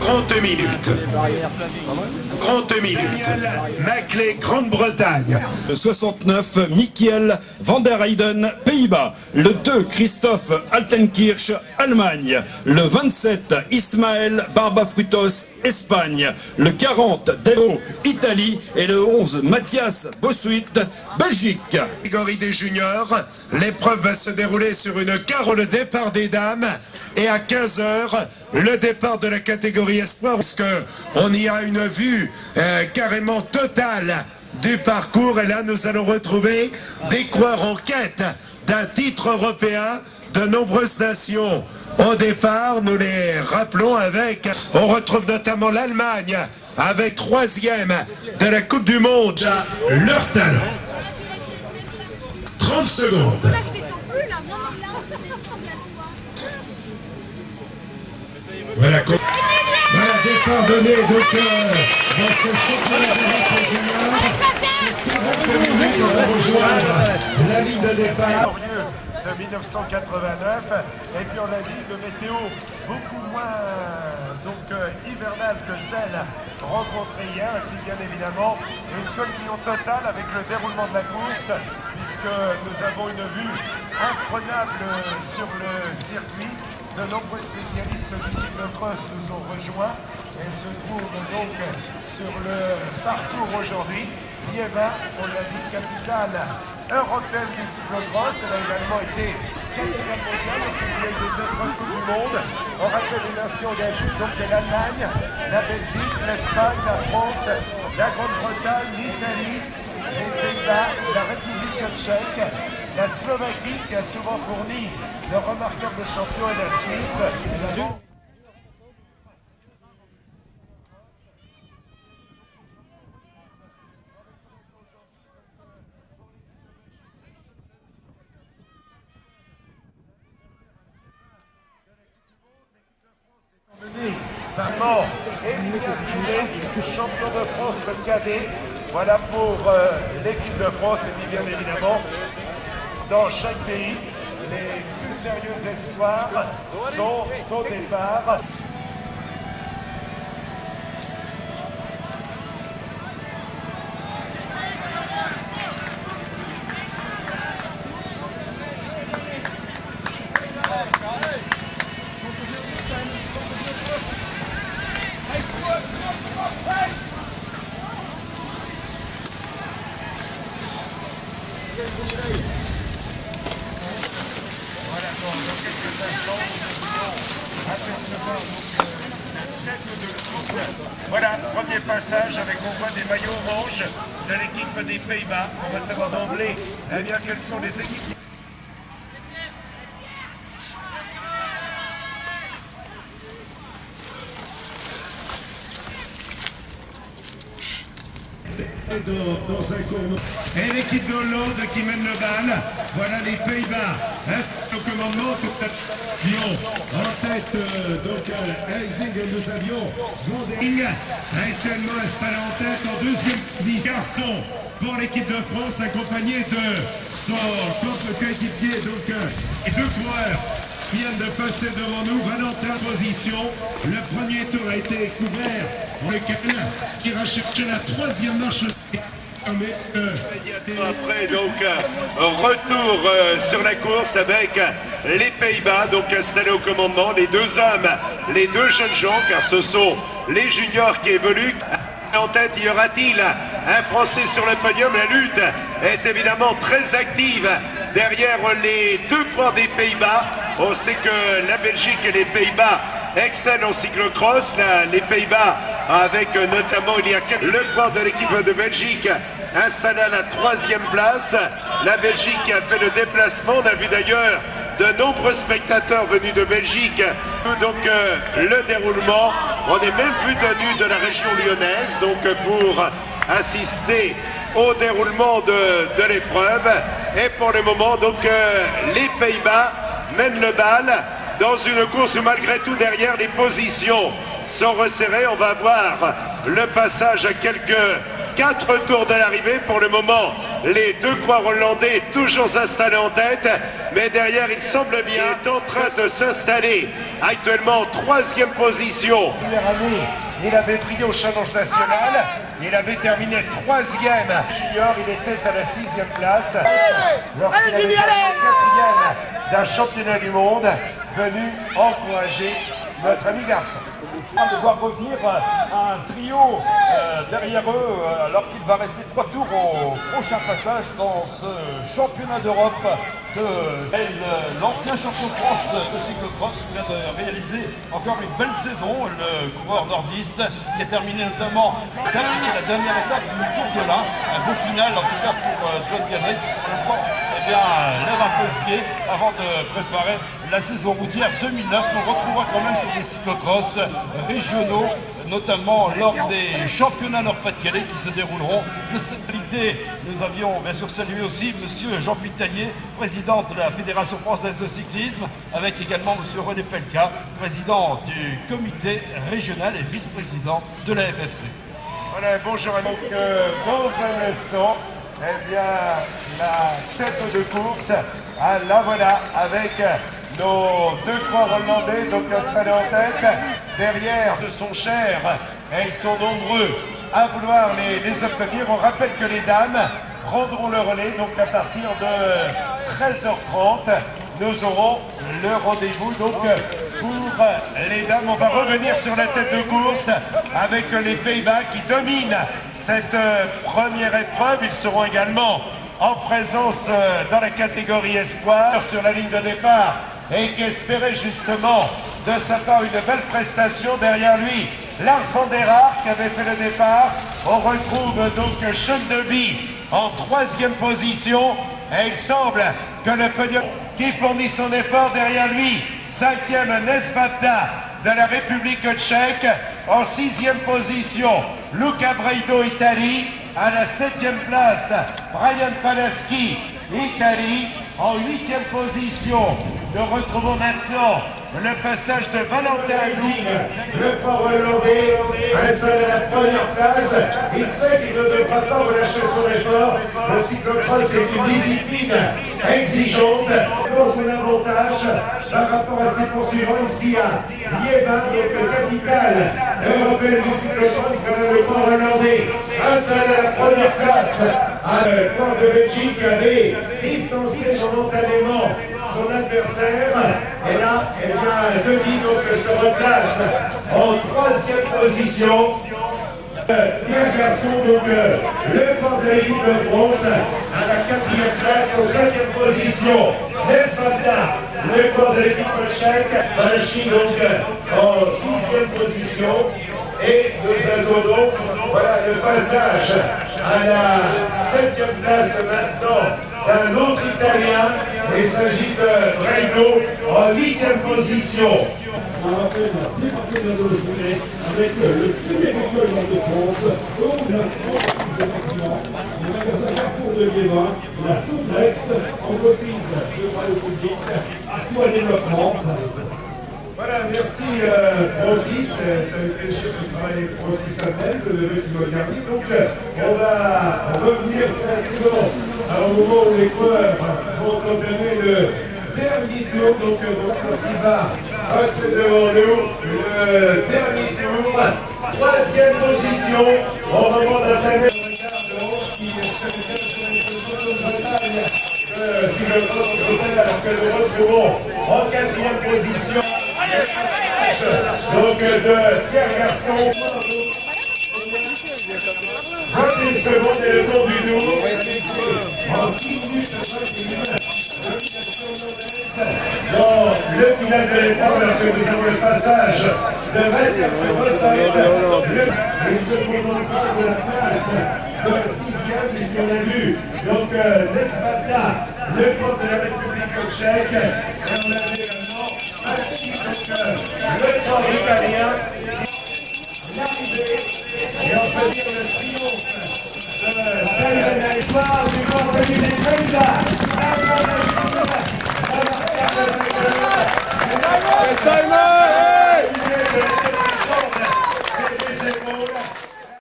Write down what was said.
30 minutes. 30 minutes. Maclay, Grande-Bretagne. Le 69, Michiel van der Heyden, Pays-Bas. Le 2, Christophe Altenkirch, Allemagne. Le 27, Ismaël Barbafrutos, Espagne. Le 40, Delo, Italie. Et le 11, Mathias Bossuit, Belgique. Catégorie des juniors, l'épreuve va se dérouler sur une carre au départ des dames. Et à 15 h, le départ de la catégorie espoir, parce qu'on y a une vue carrément totale du parcours. Et là, nous allons retrouver des coureurs en quête d'un titre européen de nombreuses nations. Au départ, nous les rappelons avec, on retrouve notamment l'Allemagne avec 3e de la Coupe du Monde. Leur talent. 30 secondes. Voilà, départ donné donc dans ce championnat d'Europe junior. C'est 40 minutes pour rejoindre la ligne de départ. De 1989, et puis on a dit de météo beaucoup moins hivernale que celle rencontrée hier, et puis bien évidemment une collision totale avec le déroulement de la course, puisque nous avons une vue imprenable sur le circuit. De nombreux spécialistes du cyclocross nous ont rejoints et se trouvent donc sur le parcours aujourd'hui. Liévin, on l'a dit, capitale européenne du cyclocross. Elle a également été capitale mondiale au sein des épreuves du monde. On rappelle les nations engagées, donc c'est l'Allemagne, la Belgique, l'Espagne, la France, la Grande-Bretagne, l'Italie, les Pays-Bas, la République tchèque, la Slovaquie qui a souvent fourni le remarquable champion et la Suisse. Maman et champion de France cadet. Voilà pour l'équipe de France et puis bien évidemment dans chaque pays les plus sérieux espoirs sont au départ. Voilà, dans quelques instants, nous allons apercevoir le cercle de course. Voilà, premier passage avec on voit des maillots orange de l'équipe des Pays-Bas. On va savoir d'emblée quelles sont les équipes. Et l'équipe de Hollande qui mène le bal. Voilà les Pays-Bas. Au commandement, en tête, Heising, nous avions Gonding, actuellement installé en tête en deuxième position. Garçon pour l'équipe de France, accompagné de son coéquipier, et deux coureurs qui viennent de passer devant nous. Valentin en position. Le premier tour a été couvert. Lequel qui ira chercher la troisième marche. Après retour sur la course avec les Pays-Bas donc installés au commandement, les deux hommes, les deux jeunes gens, car ce sont les juniors qui évoluent. En tête, y aura-t-il un Français sur le podium? La lutte est évidemment très active derrière les deux points des Pays-Bas. On sait que la Belgique et les Pays-Bas excellent en cyclocross. Les Pays-Bas avec notamment le point de l'équipe de Belgique installé à la troisième place. La Belgique qui a fait le déplacement. On a vu d'ailleurs de nombreux spectateurs venus de Belgique. Donc le déroulement, on est même venu de la région lyonnaise donc pour assister au déroulement de l'épreuve. Et pour le moment donc les Pays-Bas mènent le bal dans une course où malgré tout derrière les positions sont resserrées. On va voir le passage à quelques 4 tours de l'arrivée. Pour le moment, les deux coureurs hollandais toujours installés en tête, mais derrière, il semble bien est en train de s'installer actuellement en 3e position. Première année, il avait brillé au Challenge National, il avait terminé 3e junior, il était à la 6e place. Lorsqu'il avait terminé 4e d'un championnat du monde, venu encourager notre ami garçon. De voir revenir un trio derrière eux alors qu'il va rester 3 tours au prochain passage dans ce championnat d'Europe de l'ancien champion de France de cyclocross qui vient de réaliser encore une belle saison, le coureur nordiste qui a terminé notamment la dernière étape du Tour de l'Ain, un beau final en tout cas pour John Gannet. Pour l'instant, eh bien, lève un peu le pied avant de préparer la saison routière 2009 qu'on retrouvera quand même sur des cyclocross régionaux, notamment lors des championnats Nord-Pas-de-Calais qui se dérouleront. De cette qualité, nous avions bien sûr salué aussi monsieur Jean Pitanier, président de la Fédération française de cyclisme, avec également monsieur René Pelka, président du comité régional et vice-président de la FFC. Voilà, bonjour à donc dans un instant, eh bien, la tête de course, la voilà, avec nos deux coureurs hollandais, donc installés en tête, derrière de son cher, et ils sont nombreux à vouloir les obtenir. On rappelle que les dames prendront le relais, donc à partir de 13h30, nous aurons le rendez-vous. Donc pour les dames, on va revenir sur la tête de course avec les Pays-Bas qui dominent cette première épreuve. Ils seront également en présence dans la catégorie espoir sur la ligne de départ et qui espérait justement de sa part une belle prestation. Derrière lui, Lars van der Aert qui avait fait le départ. On retrouve donc Sean Deby en 3e position et il semble que le podium qui fournit son effort derrière lui, 5e Nesvada de la République tchèque, en 6e position Luca Breido Italie, à la 7e place Brian Falaschi Italie, en 8e position. Nous retrouvons maintenant le passage de Valentin Zing, le port hollandais, installé à la première place. Il sait qu'il ne devra pas relâcher son effort. Le cyclocross est une discipline exigeante. Pour son avantage par rapport à ses poursuivants ici à Liévin, donc capitale européenne du cyclocross, le port hollandais, installé à la première place. Le port de Belgique avait distancé momentanément son adversaire. Et là, eh bien, Deby donc se replace en 3e position. Pierre Garçon, donc le port de l'équipe de France, à la 4e place, en 5e position. Nesvada, le port de l'équipe tchèque. Falaschi donc en 6e position. Et nous attendons, voilà, le passage à la 7e place maintenant d'un autre Italien. Il s'agit de Breido en 8e position. On rappelle la département de la journée avec le premier école de France, donc la France de bâtiment, le magasin Carrefour de Liévin, la Soutrex, entreprise de radio public, Aqua Développement. Voilà, merci Francis, ça fait plaisir de travailler avec Francis Abel, de Simon Garnier. Donc on va revenir très souvent au moment où les coureurs vont entamer le dernier tour. Donc lorsqu'il va passer devant nous, le dernier tour, 3e position, au moment d'entamer le regard de Rose qui se fait sur les photos de bataille de cyclocross français, alors que nous retrouvons en 4e position. Donc de Pierre Garçon, 21 secondes et le tour du tour. En 6 minutes 21 dans le final de l'épreuve, alors que nous avons le passage de Mathias Rossold. Il se contentera de la place de 6e, puisqu'on a vu donc Nesvada, le compte de la République tchèque, et on a vu également le port italien, l'arrivée, et on peut dire le triomphe de la victoire du port des Pays-Bas.